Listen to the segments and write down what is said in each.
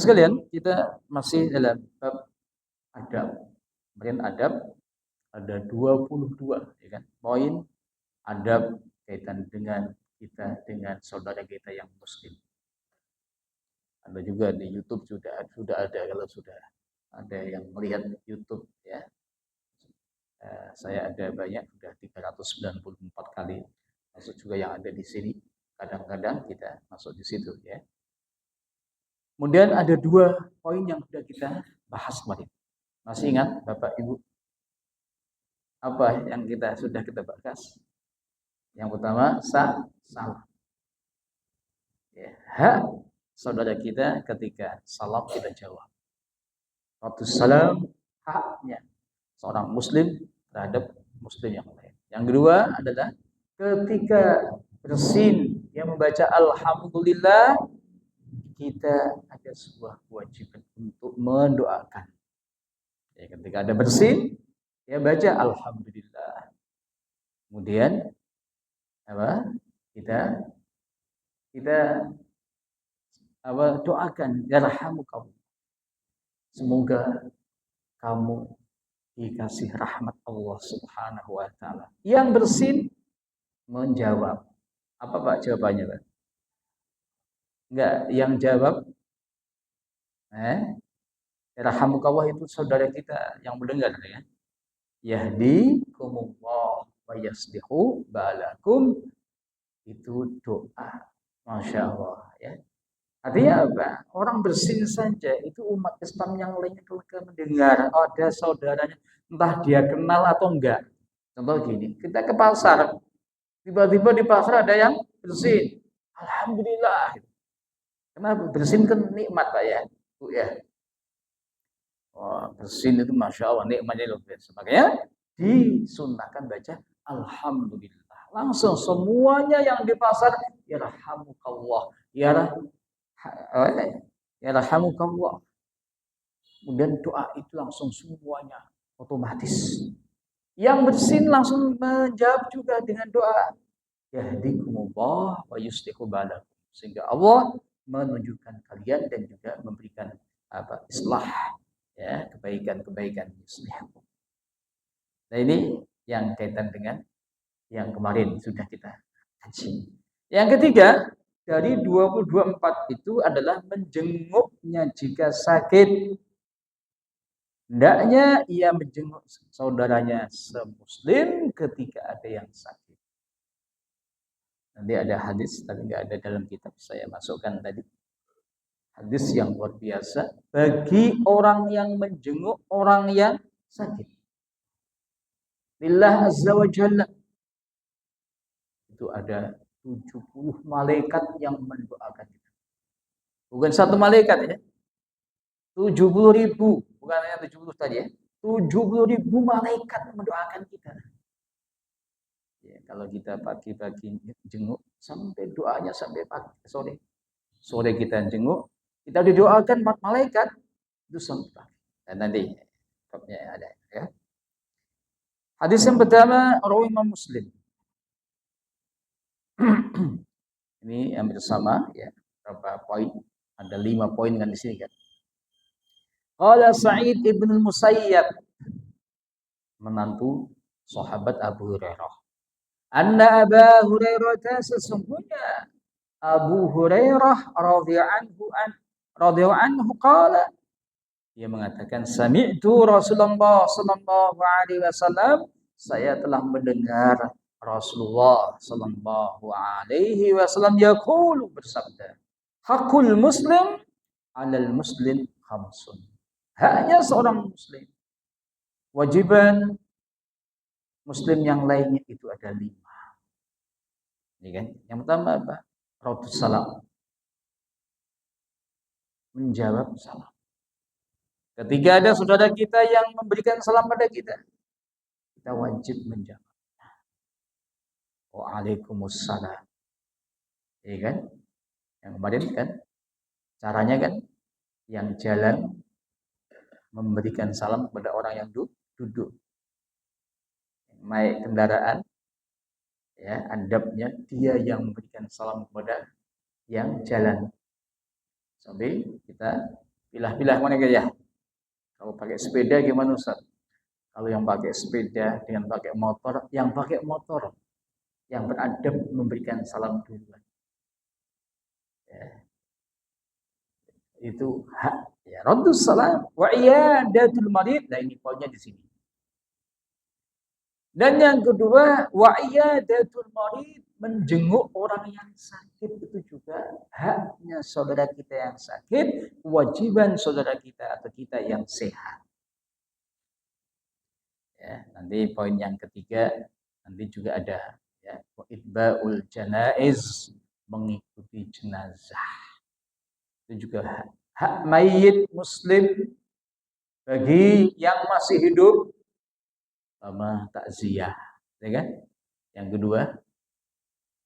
sekalian, kita masih dalam bab adab. Kemudian adab ada 22 ya kan? Poin adab kaitan dengan kita dengan saudara kita yang muslim. Ada juga di YouTube sudah ada kalau sudah ada yang melihat YouTube ya. Saya ada banyak sudah 394 kali. Masuk juga yang ada di sini. Kadang-kadang kita masuk di situ ya. Kemudian ada 2 poin yang sudah kita bahas kemarin. Masih ingat Bapak Ibu? Apa yang sudah kita bahas? Yang pertama, salam. Ya, hak saudara kita ketika salam kita jawab. Waktu salam haknya seorang muslim terhadap muslim yang lain. Yang kedua adalah ketika bersin yang membaca alhamdulillah, kita ada sebuah kewajiban untuk mendoakan. Ya, ketika ada bersin, ya baca alhamdulillah. Kemudian apa? Kita doakan yarhamukallah. Semoga kamu dikasih rahmat Allah Subhanahu wa taala. Yang bersin menjawab. Apa Pak jawabannya, Pak? Enggak, yang jawab yarhamukallah itu saudara kita yang mendengar ya. Yahdikumullah wa yaslihu balakum, itu doa. Masya Allah ya. Artinya apa? Orang bersin saja itu umat Islam yang lainnya ketika mendengar ada saudaranya, entah dia kenal atau enggak. Contoh gini, kita ke pasar, tiba-tiba di pasar ada yang bersin, alhamdulillah. Kenapa? Bersin kan nikmat Pak ya, Bu ya. Oh, bersin itu masya Allah nikmatnya luar biasa. Makanya disunnahkan baca alhamdulillah. Langsung semuanya yang di pasar yarhamukallah, yarhamukallah. Kemudian doa itu langsung semuanya otomatis. Yang bersin langsung menjawab juga dengan doa yahdikumullah wa yuslihu balakum, sehingga Allah menunjukkan kalian dan juga memberikan islah ya, kebaikan-kebaikan yuslihu. Nah, ini yang kaitan dengan yang kemarin sudah kita kaji. Yang ketiga, dari 22.4 itu adalah menjenguknya jika sakit. Hendaknya ia menjenguk saudaranya semuslim ketika ada yang sakit. Nanti ada hadis, tapi nggak ada dalam kitab, saya masukkan tadi. Hadis yang luar biasa bagi orang yang menjenguk orang yang sakit. Lillah azza wa jalla. Itu ada 70 malaikat yang mendoakan kita. Bukan satu malaikat ya. 70.000, bukan hanya 70 tadi ya. 70.000 malaikat mendoakan kita. Ya, kalau kita pagi-pagi jenguk sampai doanya sampai pagi sore. Sore kita jenguk, kita didoakan 4 malaikat itu sampai pagi. Dan nanti babnya ada ya. Hadis yang pertama rawi Imam Muslim. Ini hampir sama ya. Berapa poin? Ada 5 poin kan di sini kan. Qala Sa'id ibn Musayyab, menantu sahabat Abu Hurairah. Anna Abu Hurairah, sesungguhnya Abu Hurairah radhiyallahu anhu qala, dia mengatakan sami'tu Rasulullah sallallahu alaihi wasallam, saya telah mendengar Rasulullah sallallahu alaihi wasallam yaqulu, bersabda, hakul muslim 'alal muslim khamsun. Haknya seorang muslim, wajiban muslim yang lainnya itu ada 5. Ini kan? Yang pertama apa? Raddus salam. Menjawab salam. Ketika ada saudara kita yang memberikan salam pada kita, kita wajib menjawab. Waalaikumsalam. Iya kan? Yang kemarin kan caranya kan yang jalan memberikan salam kepada orang yang duduk. Naik kendaraan ya, adabnya dia yang memberikan salam kepada yang jalan. Sampai kita Pilah-pilah mana ya? Kalau pakai sepeda gimana Ustaz? Kalau yang pakai sepeda dengan pakai motor, yang pakai motor yang beradab memberikan salam duluan. Ya, itu hak ya raddus salam wa iyadatul marid. Nah ini poinnya di sini. Dan yang kedua wa iyadatul marid, menjenguk orang yang sakit itu juga haknya saudara kita yang sakit, kewajiban saudara kita atau kita yang sehat. Ya, nanti poin yang ketiga nanti juga ada ya itbaul janaiz, mengikuti jenazah. Itu juga hak mayit muslim bagi yang masih hidup sama takziah, ya kan? Yang kedua,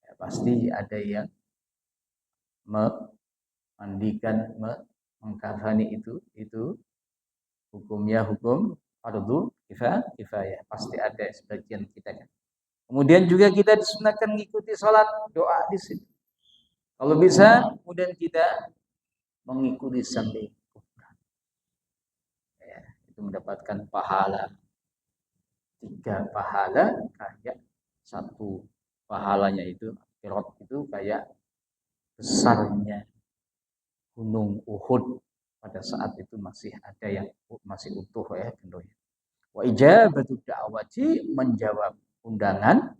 ya pasti ada yang memandikan, mengkafani itu hukumnya hukum fardu kifayah. Pasti ada sebagian kita kan. Kemudian juga kita disunahkan mengikuti sholat doa di sini. Kalau bisa, kemudian kita mengikuti sambil ya, itu mendapatkan pahala 3 pahala, kayak 1 pahalanya itu akhirat itu kayak besarnya gunung Uhud pada saat itu masih ada yang masih utuh ya tentunya. Wa ijabatu da'wati, menjawab undangan,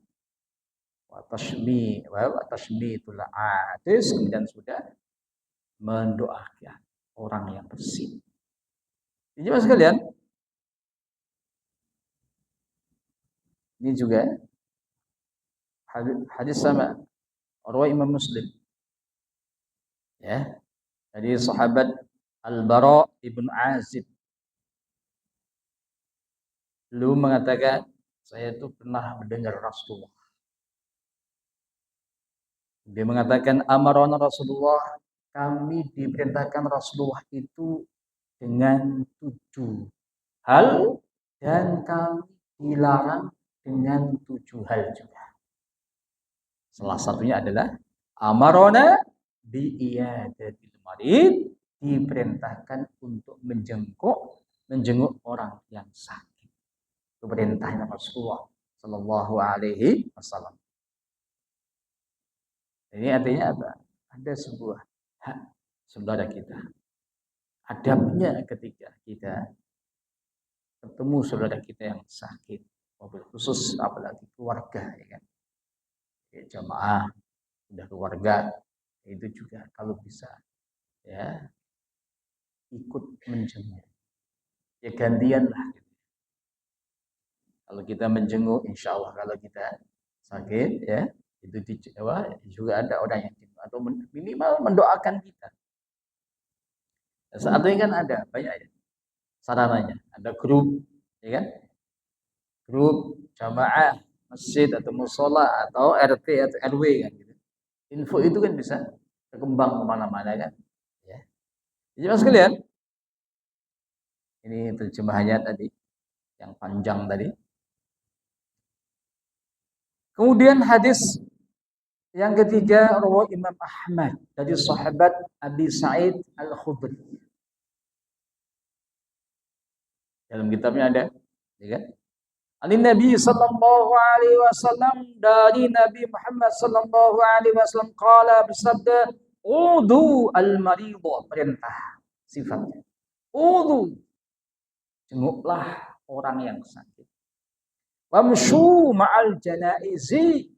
wa tashmitul atis, kemudian sudah mendoakan orang yang bersih. Jadi mas sekalian, ini juga hadis sama riwayat Imam Muslim. Ya, dari sahabat Al-Bara ibn Azib. Beliau mengatakan, saya itu pernah mendengar Rasulullah. Dia mengatakan, amarana Rasulullah, kami diperintahkan Rasulullah itu dengan 7 hal, dan kami dilarang dengan 7 hal juga. Salah satunya adalah amarona bi iyadatil marid, diperintahkan untuk menjenguk orang yang sakit. Itu perintahnya Rasulullah sallallahu alaihi wasallam. Ini artinya apa? Ada sebuah hak saudara kita. Adabnya ketika kita ketemu saudara kita yang sakit, mobil khusus apalagi keluarga, ya kan? Ya, jamaah, sudah keluarga, itu juga kalau bisa ya ikut menjenguk. Ya gantian lah. Kalau kita menjenguk, insya Allah kalau kita sakit ya itu juga ada orang yang atau minimal mendoakan kita. Saat ini kan ada banyak ya sarananya, ada grup, ya kan? Grup jamaah masjid atau musola atau RT atau RW kan gitu. Info itu kan bisa berkembang kemana-mana kan. Ya. Jadi mas sekalian, ini terjemahannya tadi yang panjang tadi. Kemudian hadis yang ketiga riwayat Imam Ahmad dari sahabat Abi Sa'id Al-Khudri. Dalam kitabnya ada, ya kan? Ali Nabi sallallahu alaihi wasallam, dari Nabi Muhammad sallallahu alaihi wasallam qala, bersabda, udu al-maridha, perintah sifatnya. Udu, jenguklah orang yang sakit. Wamshu ma'al janaizi,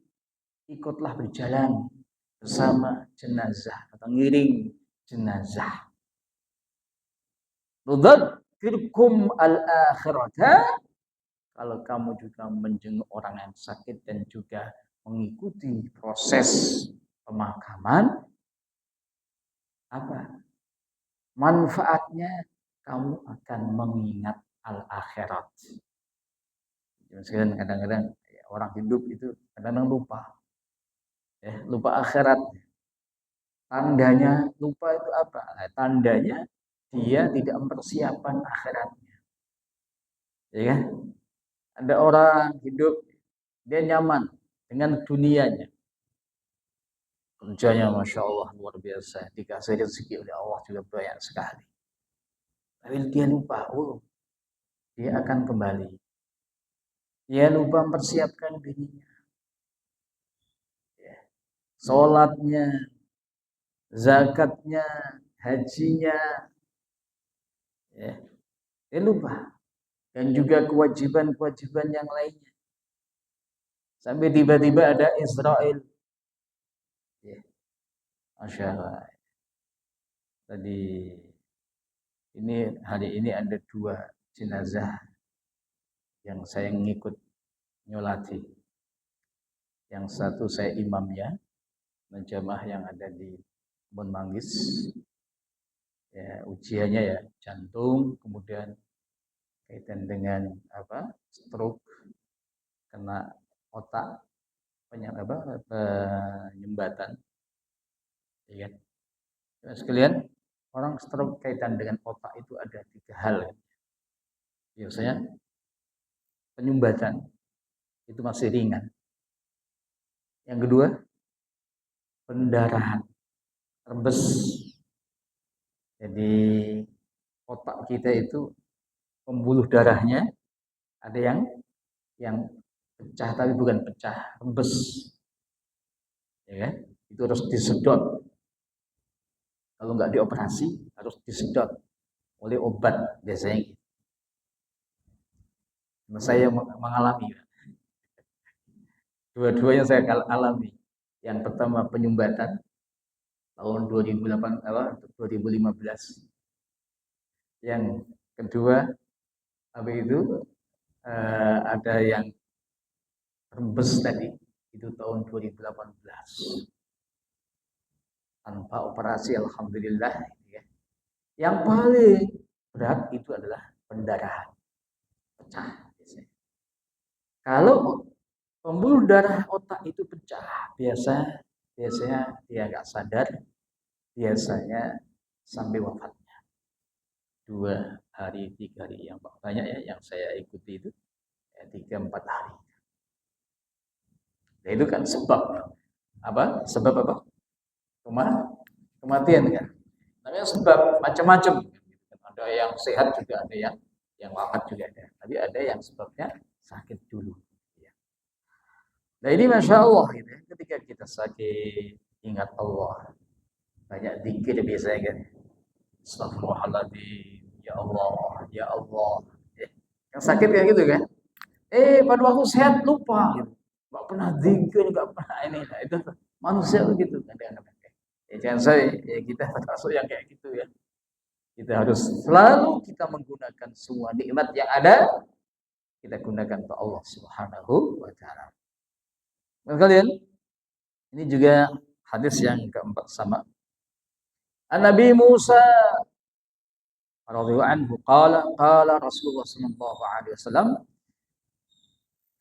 ikutlah berjalan bersama jenazah atau ngiring jenazah. Tudzakirkum al-akhirata, kalau kamu juga menjenguk orang yang sakit dan juga mengikuti proses pemakaman, apa manfaatnya? Kamu akan mengingat al-akhirat. Jadi kadang-kadang orang hidup itu kadang-kadang lupa. Lupa akhirat. Tandanya lupa itu apa? Tandanya dia tidak mempersiapkan akhiratnya. Ya kan? Ada orang hidup, dia nyaman dengan dunianya. Kerjanya Masya Allah luar biasa. Dikasih rezeki oleh Allah juga banyak sekali. Tapi dia lupa, dia akan kembali. Dia lupa mempersiapkan dirinya. Sholatnya, zakatnya, hajinya, ya, dia lupa. Dan juga kewajiban-kewajiban yang lainnya. Sampai tiba-tiba ada Israel. Ya, Masya Allah. Tadi hari ini ada 2 jenazah yang saya ngikut nyolati. Yang satu saya imamnya, menjamaah yang ada di Kebun Manggis. Ya, ujiannya ya jantung, kemudian kaitan dengan stroke, kena otak, penyumbatan, ya kan? Sekalian, orang stroke kaitan dengan otak itu ada 3 hal. Biasanya penyumbatan itu masih ringan. Yang kedua, pendarahan, rembes. Jadi otak kita itu pembuluh darahnya ada yang pecah, tapi bukan pecah, rembes. Ya kan? Itu harus disedot. Kalau nggak dioperasi harus disedot oleh obat biasanya. Nah, saya mengalami dua-duanya saya alami. Yang pertama penyumbatan tahun 2015. Yang kedua ada yang rembes tadi itu tahun 2018. Tanpa operasi, alhamdulillah. Ya. Yang paling berat itu adalah pendarahan, pecah. Kalau pembuluh darah otak itu pecah, biasanya dia nggak sadar, biasanya sampai wafatnya 2 hari 3 hari, yang banyak ya yang saya ikuti itu 3-4 hari. Nah, itu kan sebab apa? Kematian kan. Namanya sebab macam-macam. Ada yang sehat juga, ada yang wafat juga ada. Tapi ada yang sebabnya sakit dulu. Nah ini Masya Allah gitu ya. Ketika kita sakit, ingat Allah. Banyak zikir biasanya kan. Astagfirullahaladzim, ya Allah, ya Allah. Yang sakit kayak gitu kan. Pada waktu sehat lupa. Gitu. Gak pernah zikir, gak pernah ini. Nah, itu manusia begitu kadang-kadang. Jangan kita termasuk yang kayak gitu ya. Kita harus selalu kita menggunakan semua nikmat yang ada, kita gunakan untuk Allah Subhanahu wa taala. Kalian, ini juga hadis yang keempat sama. An-Nabi Musa radhiyallahu anhu qala Rasulullah sallallahu alaihi wasallam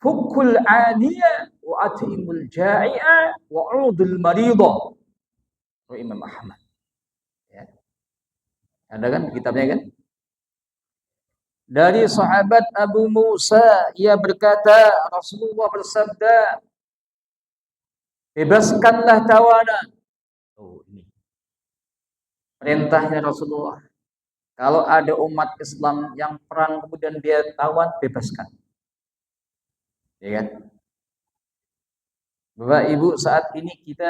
fukul 'aniya wa atimul ja'i'a wa 'udul marida. Imam Ahmad. Ya. Ada kan kitabnya kan? Dari sahabat Abu Musa, ia berkata, Rasulullah bersabda, bebaskanlah tawanan. Ini perintahnya Rasulullah. Kalau ada umat Islam yang perang kemudian dia tawan, bebaskan. Ya kan? Bapak Ibu, saat ini kita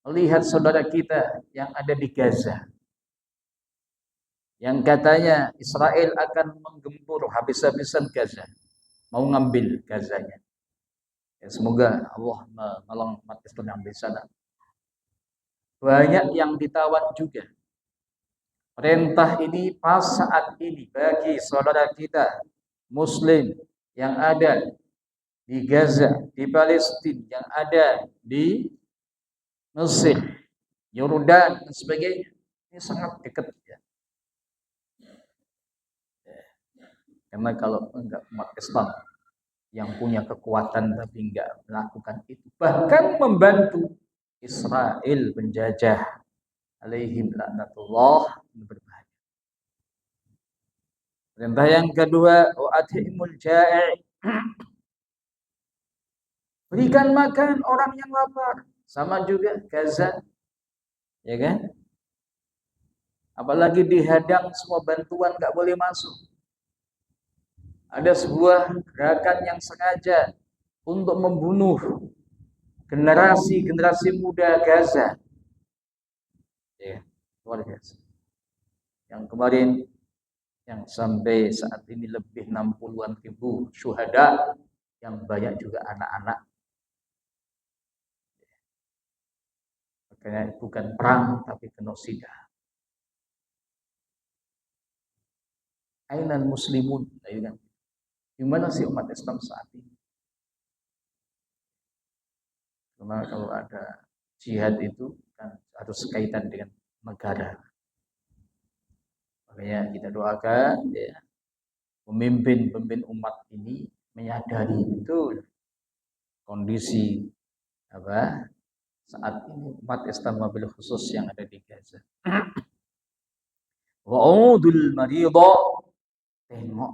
melihat saudara kita yang ada di Gaza. Yang katanya Israel akan menggempur habis-habisan Gaza. Mau ngambil Gazanya. Ya, semoga Allah menolong umat Islam yang di sana. Banyak yang ditawan juga. Perintah ini pas saat ini bagi saudara kita Muslim yang ada di Gaza, di Palestina, yang ada di Mesir, Yordan dan sebagainya. Ini sangat dekat ya. Karena kalau enggak umat Islam yang punya kekuatan tapi enggak melakukan itu, bahkan membantu Israel penjajah alaihim laknatullah, berbahaya. Perintah yang kedua, wa'atimul ja'i', berikan makan orang yang lapar. Sama juga Gaza, ya kan? apalagi dihadang semua bantuan nggak boleh masuk. Ada sebuah gerakan yang sengaja untuk membunuh generasi muda Gaza. Ya, luar biasa. Yang kemarin yang sampai saat ini lebih 60-an ribu syuhada, yang banyak juga anak-anak. Makanya bukan perang tapi genosida. Ainal muslimun, gimana sih umat Islam saat ini? Karena kalau ada jihad itu kan harus kaitan dengan negara. Makanya kita doakan ya, pemimpin umat ini menyadari betul kondisi saat ini umat Islam wabil khusus yang ada di Gaza. Wa'udul maridha, tengok,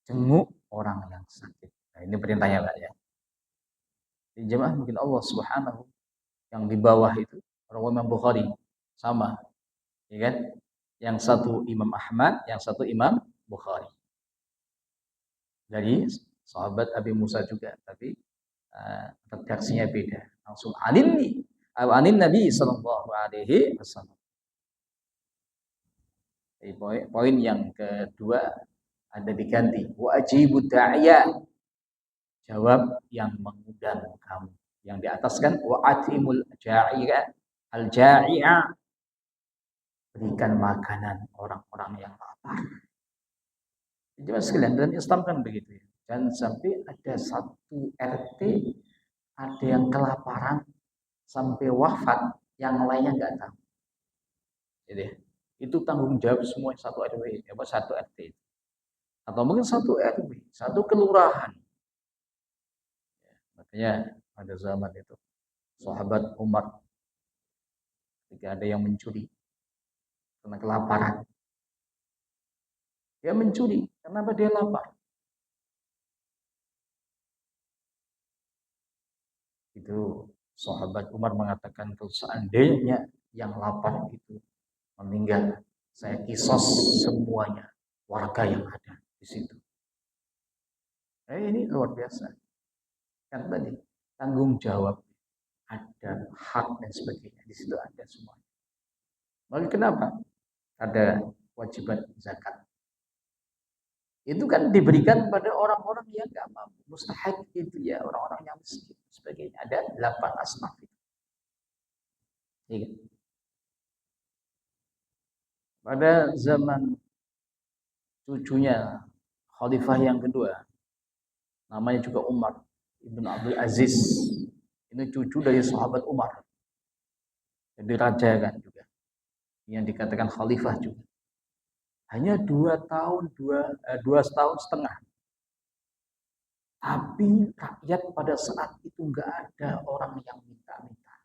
jenguk orang yang sakit. Nah, ini perintahnya Pak ya. Di jemaah mungkin Allah Subhanahu yang di bawah itu rawi Imam Bukhari sama, ya kan? Yang satu Imam Ahmad, yang satu Imam Bukhari. Dari sahabat Abi Musa juga, tapi redaksinya beda. Langsung anin Nabi sallallahu alaihi wasallam. Poin yang kedua ada diganti, wajibud da'iya, jawab yang mengundang kamu. Yang di atas kan wa'atimul ja'i'a, al ja'i'a, berikan makanan orang-orang yang lapar. Jadi sekalian, dan Islam kan begitu ya. Dan sampai ada satu RT ada yang kelaparan sampai wafat, yang lainnya nggak tahu. Jadi itu tanggung jawab semua satu RW, satu RT, atau mungkin satu RW, satu kelurahan. Makanya pada zaman itu sahabat Umar, ketika ada yang mencuri karena kelaparan, dia mencuri kenapa dia lapar. Itu sahabat Umar mengatakan, kalau seandainya yang lapar itu meninggal, saya kisos semuanya warga yang ada di situ. Ini luar biasa. Kan tadi tanggung jawab, ada hak dan sebagainya, di situ ada semuanya. Lalu kenapa ada kewajiban zakat? Itu kan diberikan pada orang-orang yang nggak mampu, mustahik itu ya, orang-orang yang miskin sebagainya. Ada 8 asnaf itu. Ya. Pada zaman cucunya khalifah yang kedua, namanya juga Umar ibn Abdul Aziz, ini cucu dari sahabat Umar, jadi raja kan juga, yang dikatakan khalifah juga. Hanya 2 tahun, 2 tahun setengah. Tapi rakyat pada saat itu nggak ada orang yang minta-minta.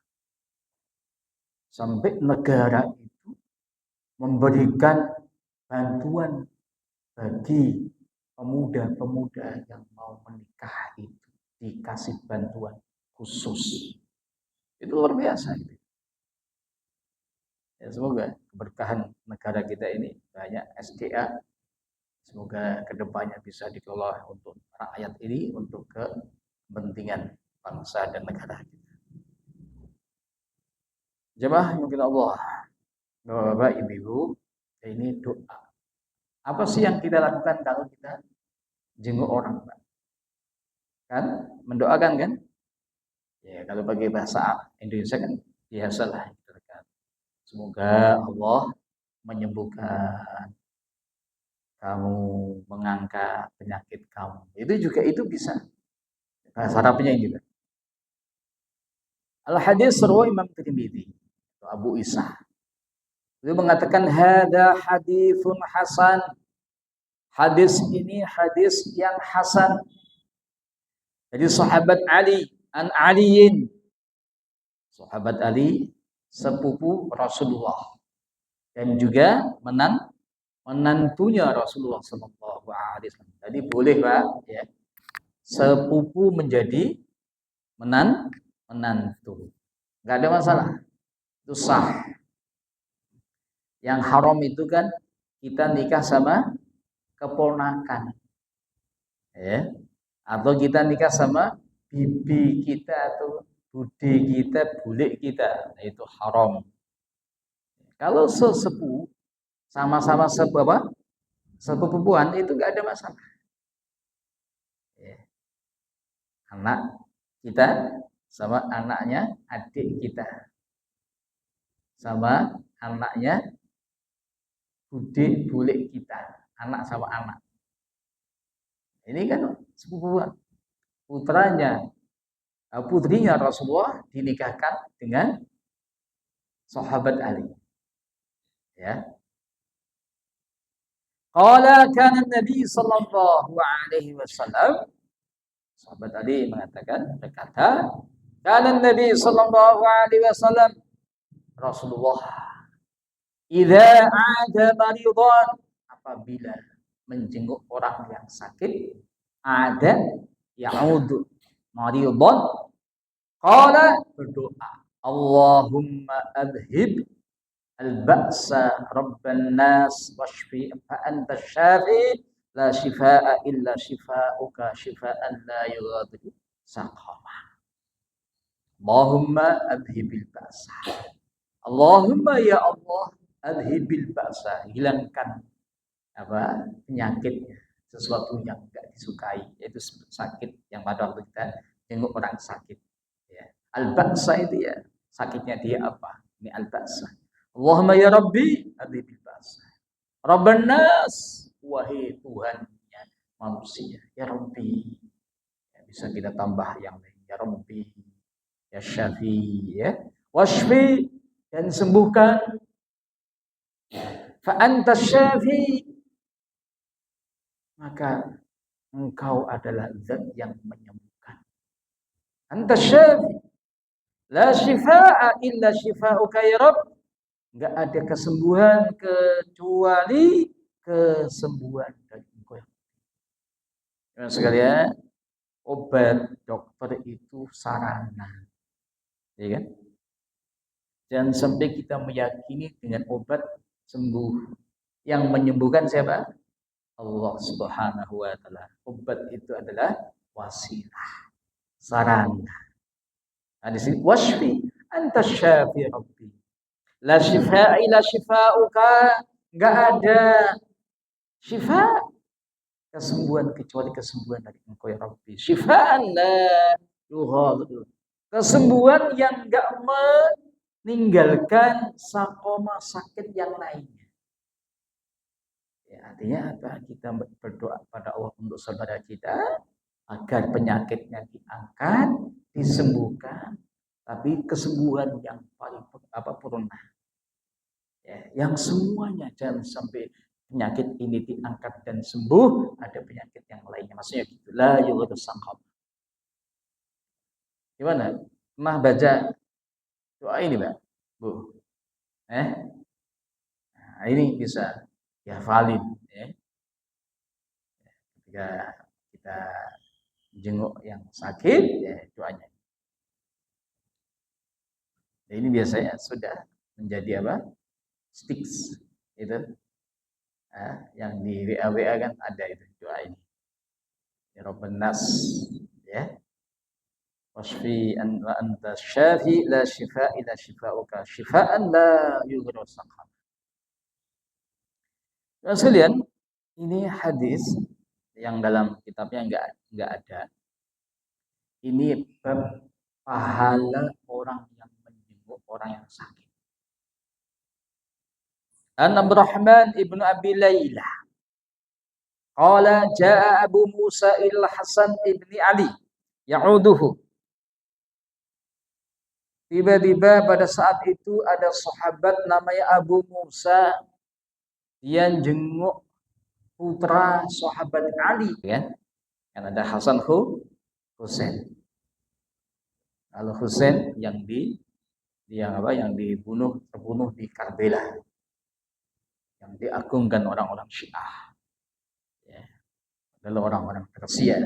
Sampai negara itu memberikan bantuan bagi pemuda-pemuda yang mau menikah, itu dikasih bantuan khusus. Itu luar biasa. Ya, semoga keberkahan negara kita ini banyak SDA. Semoga kedepannya bisa dikelola untuk rakyat ini, untuk kepentingan bangsa dan negara kita. Jemaah mungkin Allah, Bapak Ibu, ini doa. Apa sih yang kita lakukan kalau kita jenguk orang, Pak? Kan mendoakan kan? Ya, kalau pakai bahasa Indonesia kan biasalah. Semoga Allah menyembuhkan kamu, mengangkat penyakit kamu. Itu bisa. Bahasa Arabnya ini juga. Al-hadis rawi Imam Tirmidzi, Abu Isa. Beliau mengatakan hada haditsun hasan. Hadis ini hadis yang hasan. Jadi sahabat Ali an Aliin. Sahabat Ali sepupu Rasulullah dan juga menantunya Rasulullah sallallahu alaihi wasallam. Jadi boleh Pak ya. Sepupu menjadi menantu. Enggak ada masalah. Itu sah. Yang haram itu kan kita nikah sama keponakan, ya, atau kita nikah sama bibi kita atau bude kita, bule kita, nah, itu haram. Kalau sesepuh sama-sama sepupu apa? Sepupuan itu nggak ada masalah. Ya. Anak kita sama anaknya adik kita, sama anaknya bude bule kita, anak sama anak. Ini kan sepupuan. Putrinya Rasulullah dinikahkan dengan sahabat Ali. Ya. Qala kana Nabi sallallahu alaihi wasallam, sahabat Ali mengatakan, berkata, kana Nabi sallallahu alaihi wasallam, Rasulullah idza ada maridan, apabila menjenguk orang yang sakit, ada ya'udu maridan, qala, berdoa, Allahumma adhib al-ba'sa rabban nas washfi fa anta syafi la shifaa illa shifaa'uka shifaan la yughadiru saqama. Allahumma adhibil ba'sa. Allahumma ya Allah adhibil ba'sa, hilangkan apa penyakitnya, sesuatu yang tidak disukai, yaitu sakit yang pada waktu kita tengok orang sakit, ya. Al-ba'sa itu ya sakitnya dia apa? Ini al-ba'sa. Allahumma ya Rabbi adhibil ba'sa. Rabban nas, wahai Tuhannya manusia, ya Rabbi. Ya, bisa kita tambah yang lain, ya Rabbi, ya Syafi, ya washfi, dan sembuhkan. Fa anta syafi, maka engkau adalah zat yang menyembuhkan. Anta syafi, la shifaa illa shifauka ya Rabb. Enggak ada kesembuhan kecuali kesembuhan dari engkau. Teman sekalian, obat dokter itu sarana, ya kan? Jangan sampai kita meyakini dengan obat sembuh. Yang menyembuhkan siapa? Allah Subhanahu wa taala. Obat itu adalah wasilah, sarana. Nah, di sini wasfi anta syafi rabbi. La shifaa illa shifauka. Enggak ada syifa, kesembuhan kecuali kesembuhan dari engkau ya Rabbi. Syifaan la yughadiru. Kesembuhan yang enggak meninggalkan sakoma, sakit yang lainnya. Ya, artinya apa? Kita berdoa pada Allah untuk saudara kita agar penyakitnya diangkat, disembuhkan, tapi kesembuhan yang paling purna. Ya, yang semuanya, jangan sampai penyakit ini diangkat dan sembuh, ada penyakit yang lainnya. Maksudnya gitu. La yughadiru saqam. Gimana? Pernah baca doa ini, Mbak? Bu. Nah, ini bisa dihafalin, ya. Ketika kita jenguk yang sakit, ya doanya. Nah, ini biasanya sudah menjadi apa? Sticks itu. Yang di WA kan ada itu doa ini. Ya Rabban nas, ya. Wasfi an wa anta syafi la shifaa illa shifauka shifaan la yughadiru saqam. Kemudian ini hadis yang dalam kitabnya enggak ada. Ini bab pahala orang yang menjenguk orang yang sakit. An Abdurrahman ibnu Abi Layla qala jaa Abu Musa il-Hasan ibni Ali ya'uduhu. Tiba-tiba pada saat itu ada sahabat namanya Abu Musa yang jenguk putra sahabat Ali, kan? Yang ada Hasan Husain. Kalau Husain yang terbunuh di Karbala, yang diagungkan orang-orang Syiah, ya, adalah orang-orang Persia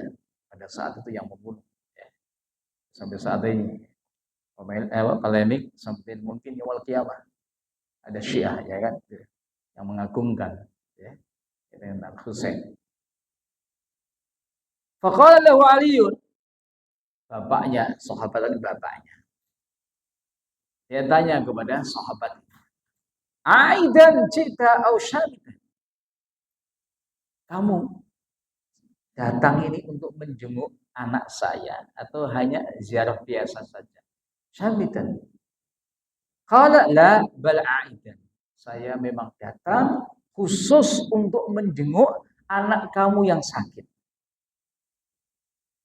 pada saat itu yang membunuh, ya. Sampai saat ini polemik sampai mungkin yaumul kiamah. Ada Syiah ya kan, yang mengagungkan ya dengan Husain. Faqala lahu Aliun, bapaknya sahabat tadi bapaknya. Dia tanya kepada sahabat, "Aidan cita au syamitan?" Kamu datang ini untuk menjenguk anak saya atau hanya ziarah biasa saja? Syamitan. Qala la bal aidan. Saya memang datang khusus untuk menjenguk anak kamu yang sakit.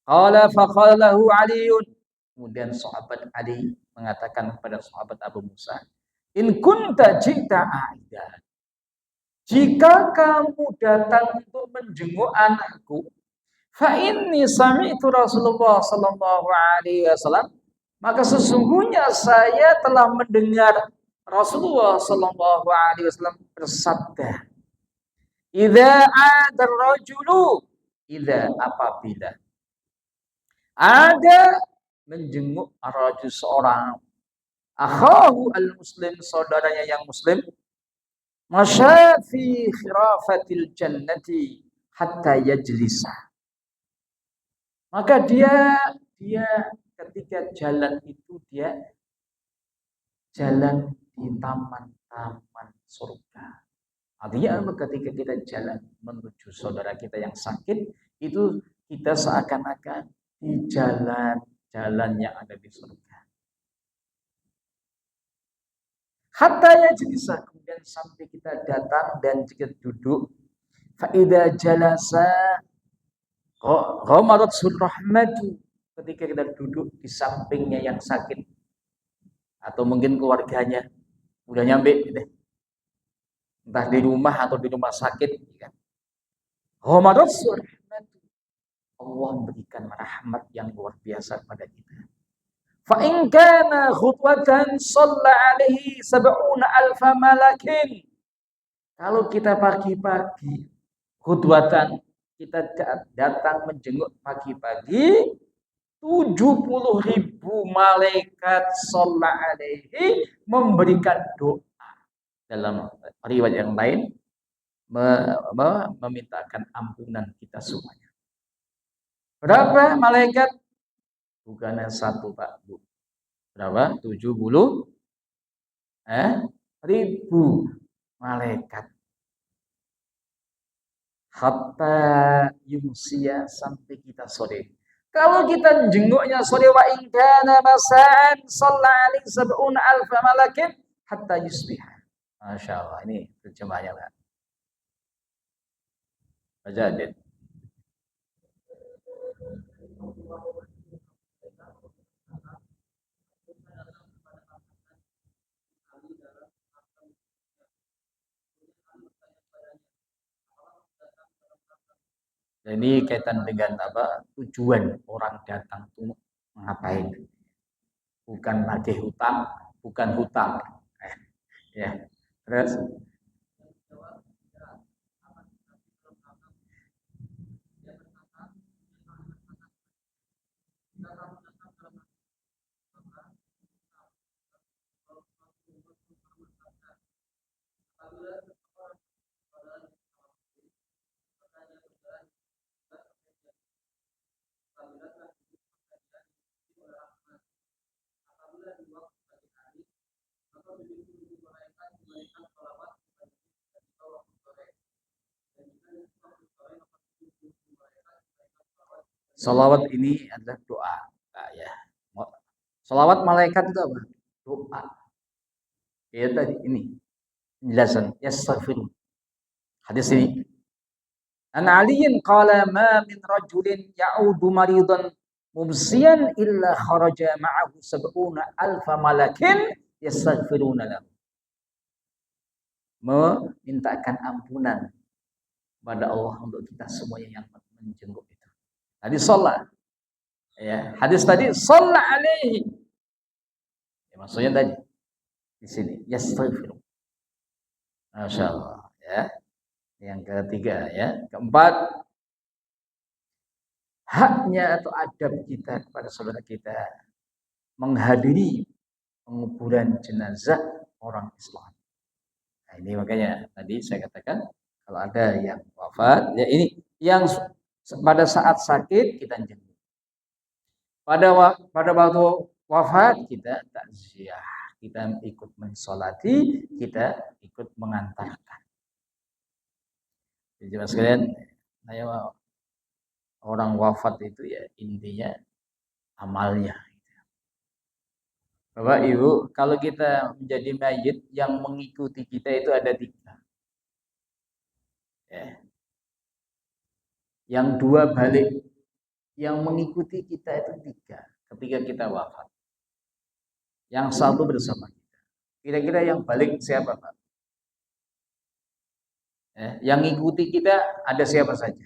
Qala faqala lahu Aliun. Kemudian sahabat Ali mengatakan kepada sahabat Abu Musa, "In kunta ji'ta aidan." Jika kamu datang untuk menjenguk anakku, fa inni sami'tu Rasulullah sallallahu alaihi wasallam, maka sesungguhnya saya telah mendengar Rasulullah sallallahu alaihi wasallam bersabda, "Idza 'ada ar-rajulu," idza apabila ada menjenguk rajul seorang akhahu al-muslim, saudaranya yang muslim, masya fi khirafatil jannati hatta yajlisa, maka dia ketika jalan itu dia jalan di taman-taman surga. Artinya ketika kita jalan menuju saudara kita yang sakit, itu kita seakan-akan di jalan-jalan yang ada di surga. Hatta yajlisa, kemudian sampai kita datang dan kita duduk. Fa idza jalasa ghamarat rahmatu, ketika kita duduk di sampingnya yang sakit atau mungkin keluarganya udah nyampe gitu. Entah di rumah atau di rumah sakit kan. Ghamarat rahmatu, Allah memberikan rahmat yang luar biasa kepada kita. Fa in kana khutwatan shalla alaihi sab'una alfa malakin. Kalau kita pagi-pagi khutwatan, kita datang menjenguk pagi-pagi, 70.000 malaikat shalla alaihi memberikan doa. Dalam riwayat yang lain memintakan ampunan kita semuanya. Berapa malaikat? Bukan satu Pak Bu. Berapa? 70.000 malaikat. Hatta yumsiya, sampai kita sore. Kalau kita jenguknya sore, wa in kana masaan shalla alaihi sab'una alfa malakin hatta yusbiha. Masya Allah, ini terjemahnya Pak. Jadi kaitan dengan apa? Tujuan orang datang itu ngapain? Bukan nagih hutang, bukan hutang. Ya. Terus salawat ini adalah doa. Nah, ya. Salawat malaikat itu apa? Doa. Ya tadi ini penjelasan. Yastaghfir. Hadis ini. An Aliyin qala ma min rajulin ya'udu maridan mumsiyan illa kharaja ma'ahu sab'una alfa malakin yastaghfiruna lahu. Memintakan ampunan kepada Allah untuk kita semuanya yang menjenguk itu. Tadi sholat. Ya, hadis tadi sholat alaihi. Ya, maksudnya tadi di sini yastaghfir. Masya Allah. Ya. Yang ketiga, ya. Keempat, haknya atau adab kita kepada saudara kita menghadiri penguburan jenazah orang Islam. Nah, ini makanya tadi saya katakan kalau ada yang wafat, ya ini yang pada saat sakit kita jenguk. Pada waktu wafat kita takziah, kita ikut mensolati, kita ikut mengantarkan. Jadi mas sekalian, saya orang wafat itu ya intinya amalnya. Bapak Ibu, kalau kita menjadi mayit yang mengikuti kita itu ada 3. Ya. Yang 2 balik, yang mengikuti kita itu 3 ketika kita wafat. Yang 1 bersama kita. Kira-kira yang balik siapa Pak? Yang mengikuti kita ada siapa saja?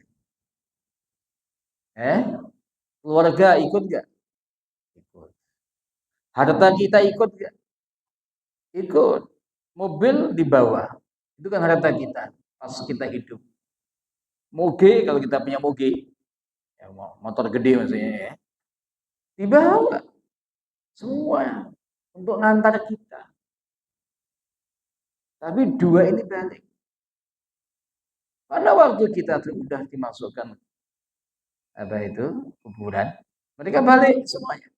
Keluarga ikut gak? Ikut. Harta kita ikut gak? Ikut. Mobil dibawa. Itu kan harta kita pas kita hidup. Moge kalau kita punya moge, ya, motor gede maksudnya ya. Dibawa semua untuk ngantar kita. Tapi 2 ini balik. Pada waktu kita sudah dimasukkan kuburan, mereka balik semuanya.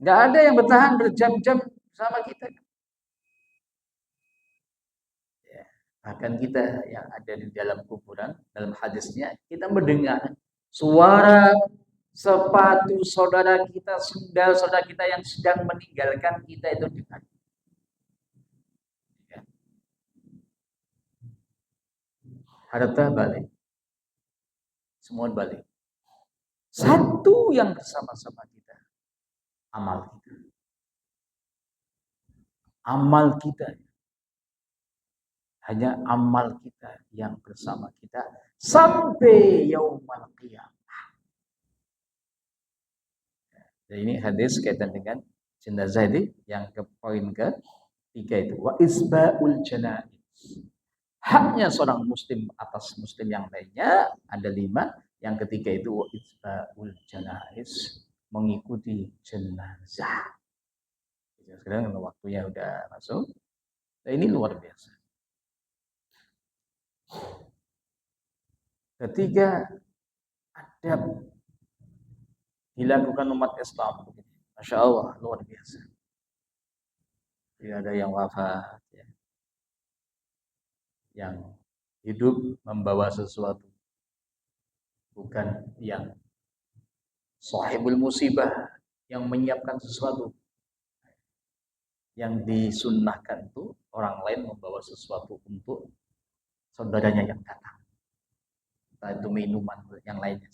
Nggak ada yang bertahan berjam-jam sama kita. Ya, bahkan kita yang ada di dalam kuburan, dalam hadisnya kita mendengar suara sepatu saudara kita, sendal saudara kita yang sedang meninggalkan kita itu dekat. Ya. Harta balik, semua balik. Satu yang bersama-sama kita, amal kita. Amal kita. Hanya amal kita yang bersama kita sampai yaumul qiyamah. Jadi ini hadis kaitan dengan jenazah ini yang ke poin ke-3 itu wa isbaul janaiz. Haknya seorang muslim atas muslim yang lainnya ada 5. Yang ketiga itu wa isbaul janaiz, mengikuti jenazah. Sekarang waktunya udah masuk. Nah, ini luar biasa. Ketiga, adab dilakukan umat Islam. Masya Allah, luar biasa. Tidak ada yang wafat, ya. Yang hidup membawa sesuatu, bukan yang sahibul musibah, yang menyiapkan sesuatu. Yang disunnahkan itu orang lain membawa sesuatu untuk saudaranya yang datang. Entah itu minuman, yang lainnya.